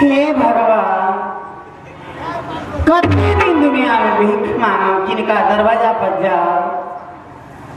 हे भगवान, कतने दिन दुनिया में भीख मांगो, किनका दरवाजा पर जाओ।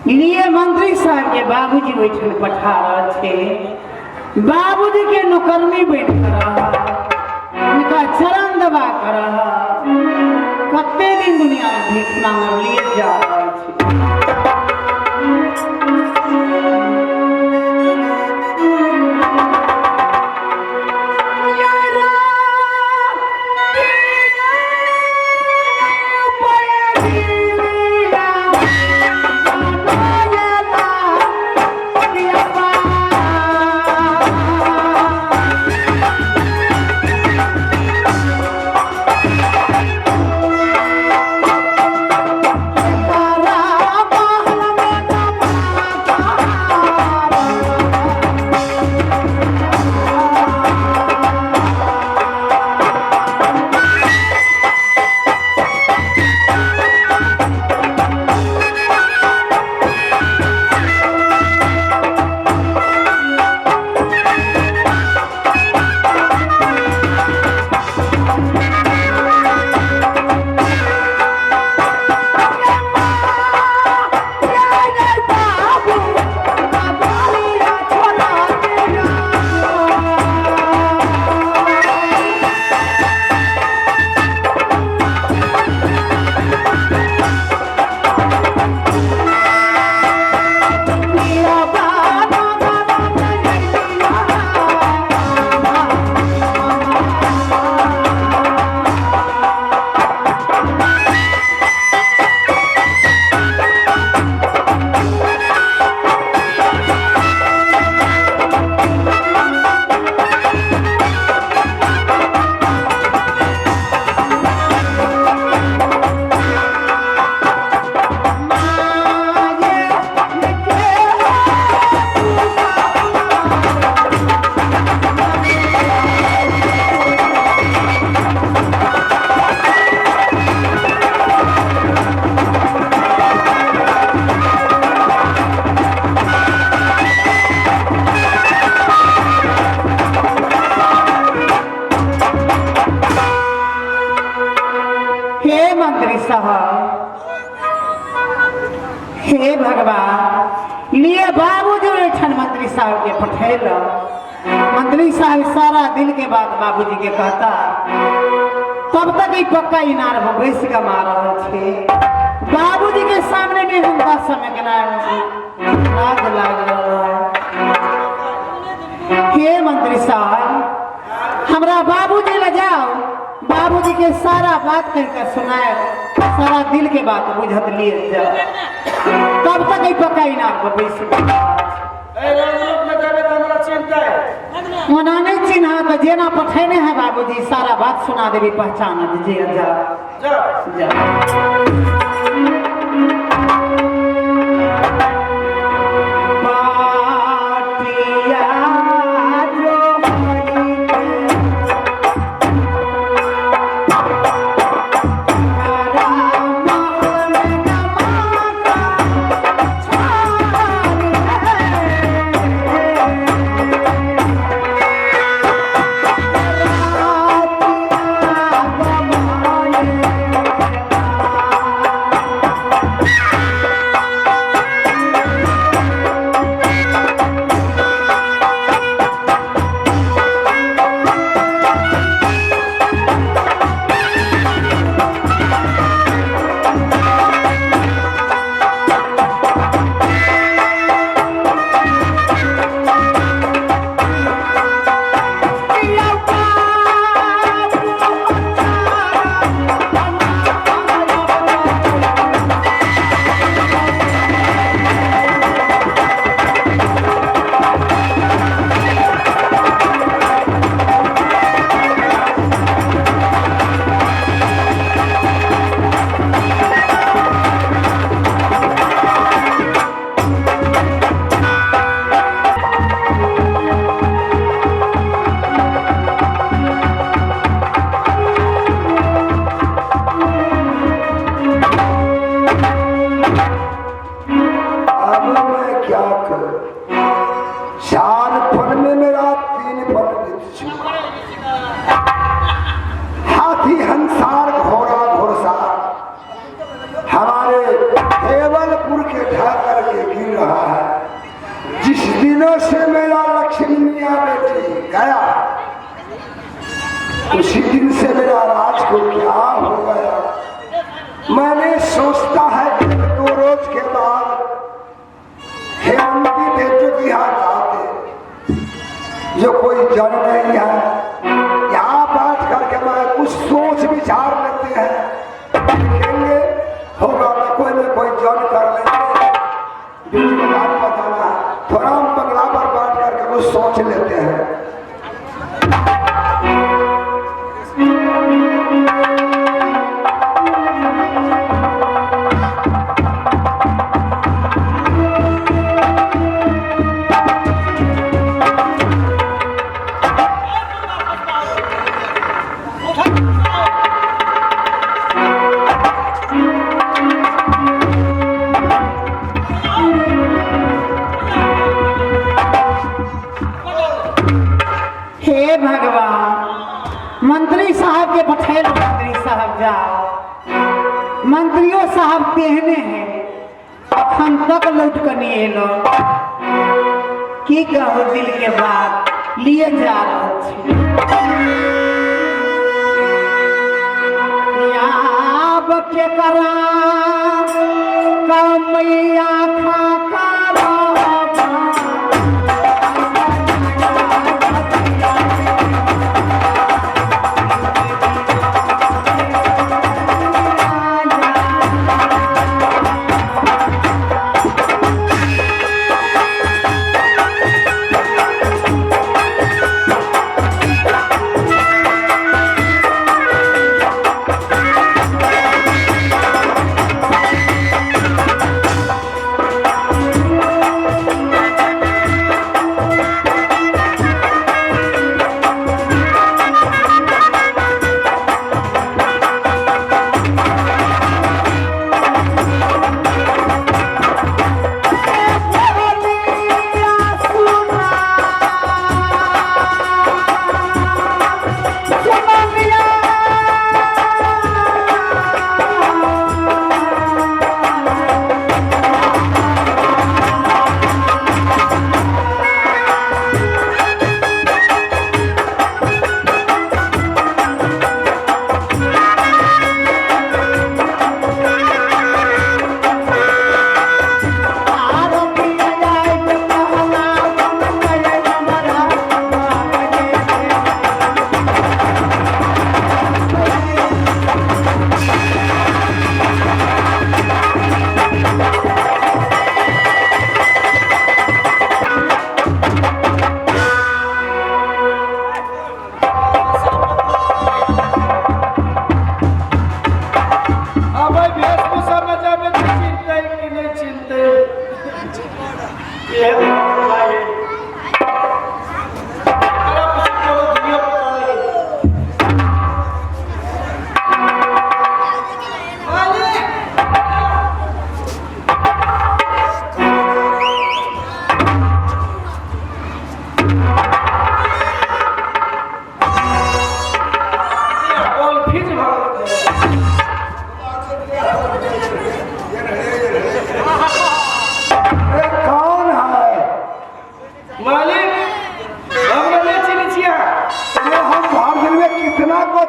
लिए मंत्री साहब के बाबूजी बैठल पठा रहे थे, बाबूजी के नौकरनी बैठ कर उनका चरण दबा कर कतने दिन दुनिया में भीख मांगो लिए जा रहे थे। हे भगवान, लिए बाबूजी बैठन मंत्री साहब के पठेल। मंत्री साहब सारा दिल के बाद बाबूजी के कहता, तब तक ही पक्का इनार हो बैस का मार रहे। बाबूजी के सामने में उनका समय के लाग हे मंत्री साहब, हमरा बाबूजी ले जाओ, बाबूजी के सारा बात करके सुनाए, सारा दिल के बात बुझत लिए जाओ, तब तक ही पक्का इनार हो बैस मना नहीं चिन्हा तो जेना पठेने है बाबूजी सारा बात सुना देवी, पहचाना दीजिए। उसी दिन से मेरा राज को क्या हो गया। मैंने सोचता है कि 2 रोज के बाद हे उनकी बेटों की यहाँ जाते जो कोई जन नहीं है, यहाँ बैठ करके मैं कुछ सोच विचार लेते हैं, देखेंगे होगा मैं कोई न कोई जन कर लेंगे। बीच में बात बताना थोड़ा हम बंगला पर बैठ करके कुछ सोच लेते हैं। हे भगवान, मंत्री साहब के पठेल मंत्री साहब जाओ, मंत्रियों साहब कहने हैं अखन तक लौट कर नहीं एलो की कहूँ दिल के बात लिए जा रहा के करा कमैया खा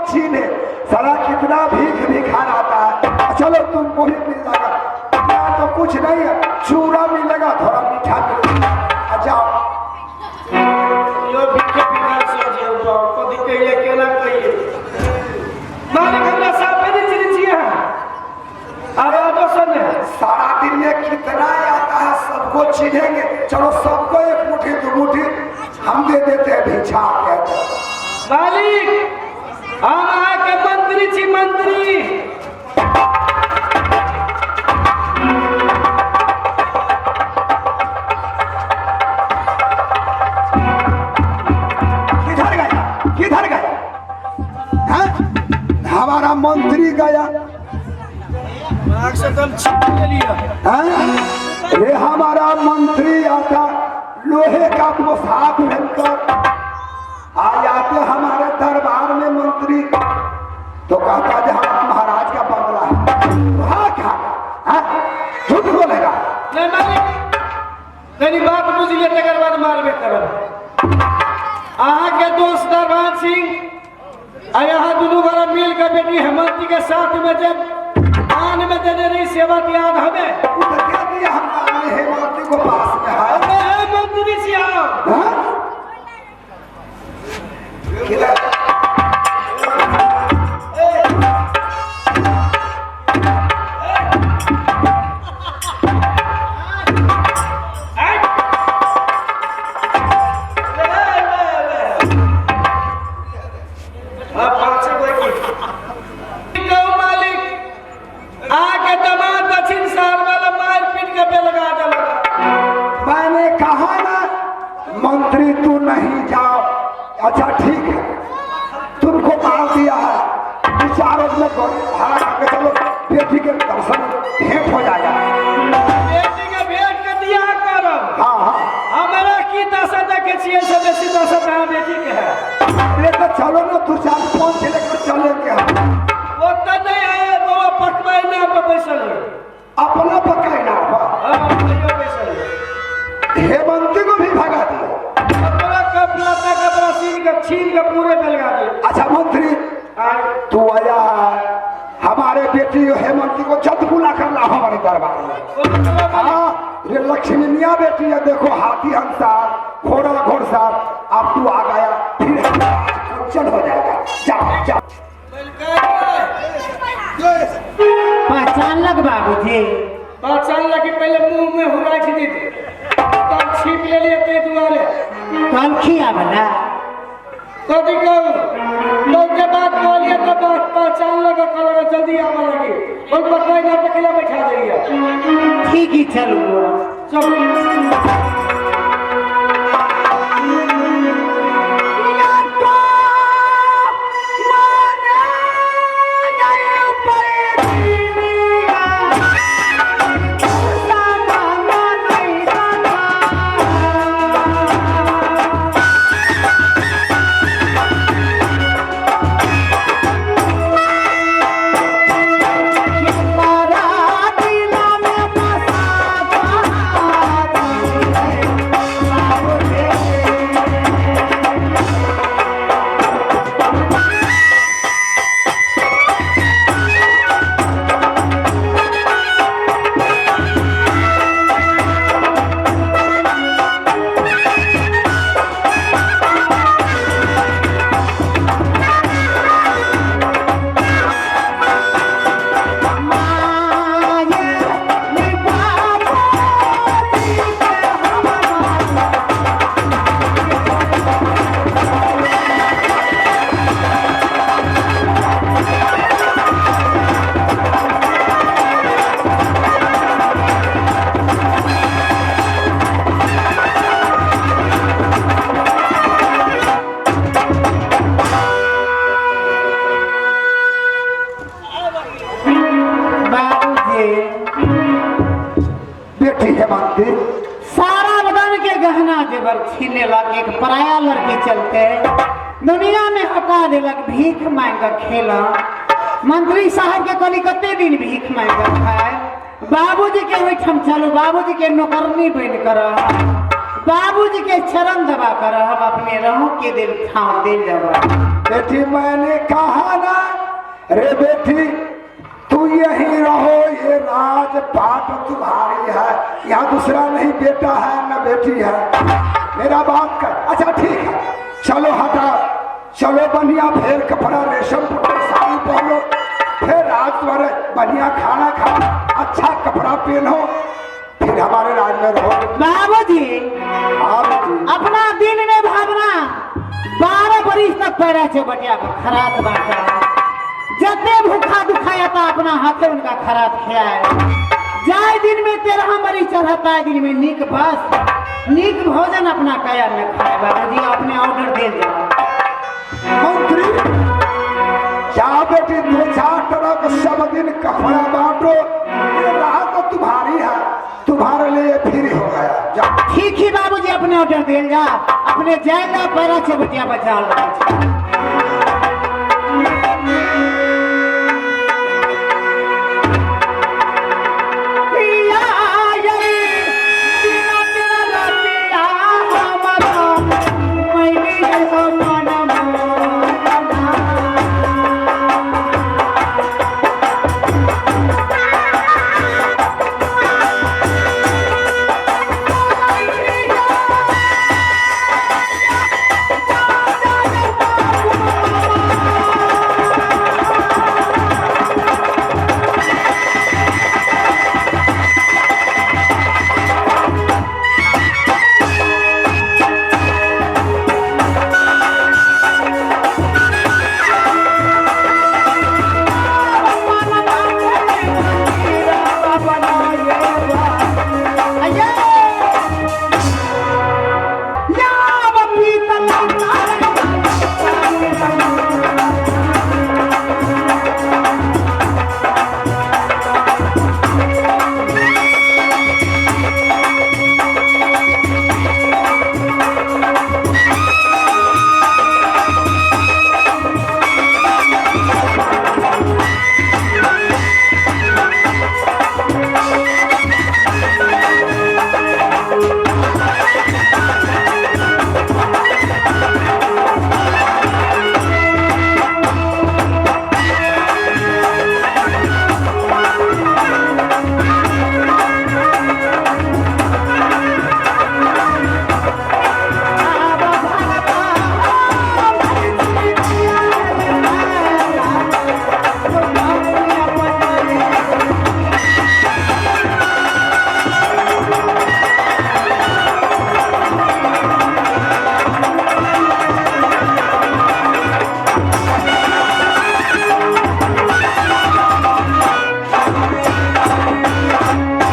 छीने सारा कितना भीख भिखार आता है। चलो तुमको ही मिल जाएगा, यहाँ तो कुछ नहीं है, चूरा मिलेगा थोड़ा मीठा मिलेगा। जाओ यो भीखे भिखार सोचिए बाप को दिखे ये केला कहिए मालिक हमरा साहब पे चिनी छिए अरे तो सुन सारा दिन में कितना आता है सबको छीनेंगे। चलो सबको एक मुट्ठी 2 मुट्ठी हम दे देते हैं भिक्षा के। मालिक हम आके मंत्री छी मंत्री किधर गया हमारा मंत्री गया ये हमारा मंत्री आता लोहे का पोशाक पहनकर आ जाते हमारे दरबार में मंत्री तो कहता है हमारा महाराज का बंगला है। वहाँ क्या झूठ बोलेगा नहीं मालिक तेरी बात बुझ लिए तकर बाद मारबे करब। अहाँ के दोस्त दरबार सिंह और यहाँ दोनों बड़ा मिल कर बेटी हेमंती के साथ में जब दान में देने रही सेवा याद हमें वो तो कह दिया हम अपने हेमंती को पास में है। अरे मंत्री जी आप हाँ? किधर? मैंने कहा ना मंत्री तू नहीं जाओ। अच्छा ठीक है, तुमको मार दिया है, विचारों में भाड़ा करके चलो, बेटी के दर्शन भेंट हो जाएगा। बेटी के भेंट कर दिया करो। हाँ हाँ, हमारा की दशा देखे छिए से बेसी दशा कहाँ बेटी के है। लेकर चलो ना, तू 4-5 से लेकर चलेंगे हम। वो तो नहीं आए तो वो पकवाई ना पर बैसल है। अपना पकड़ना हेमंती को भी भगा दिया। अपना कपड़ा का कपड़ा छीन के पूरे बेलगा दे। अच्छा मंत्री तू आया है, हमारे बेटी हेमंती को जल्द बुला कर ला हमारे दरबार में। हाँ ये लक्ष्मी मियाँ बेटी है, देखो हाथी हंसार घोड़ा घोड़सार, अब तू आ गया फिर चल हो जाएगा। जाओ जाओ। पहचान लग बाबूजी, पहचान लगी पहले मुंह में हुरा दी थी तब छीप ले लिए ते दुआरे कल खिया बना कभी कहूँ तो के बात कह लिया तो बात पहचान लगा कल जल्दी आवा लगी और पकड़ ना पकड़ा बैठा देगा। ठीक ही चलो चल बेटी हेमंती सारा बदन के गहना जेवर छीने लग, एक पराया लड़की चलते दुनिया में हटा दिलक, भीख मांग कर खेला। मंत्री साहब के कली कते दिन भीख मांग कर खाए। बाबूजी के ओठम चलो, बाबूजी के नौकरनी बन कर, बाबूजी के चरण दबा कर हम अपने रहो के दिल ठाव दिल दबा। बेटी मैंने कहा ना, रे बेटी तू यहीं रहो, ये राजपाट तुम्हारी है, यहाँ दूसरा नहीं बेटा है न बेटी है। मेरा बात कर। अच्छा ठीक है, चलो हटा, चलो बढ़िया फेर कपड़ा रेशम साड़ी पहनो, फिर रात भर बढ़िया खाना खाओ, अच्छा कपड़ा पहनो, फिर हमारे राज में रहो। बाबूजी जी अपना दिन में भावना 12 बरिस तक पैरा से बटिया खराब बाटा, जते भूखा दुखाया था अपना हाथे उनका खराब खियाए। जाए दिन में 13 बरिस चढ़ता, दिन में नीक बस नीक भोजन अपना काया में खाए। बाबूजी अपने ऑर्डर दे जाओ। मंत्री क्या बेटी 2-4 तरह का सब दिन कपड़ा बांटो, ये रात तो तुम्हारी है, तुम्हारे लिए फ्री हो गया। जा ठीक ही बाबूजी अपने ऑर्डर दे जा, अपने जाएगा पैरा से बटिया बचा लो।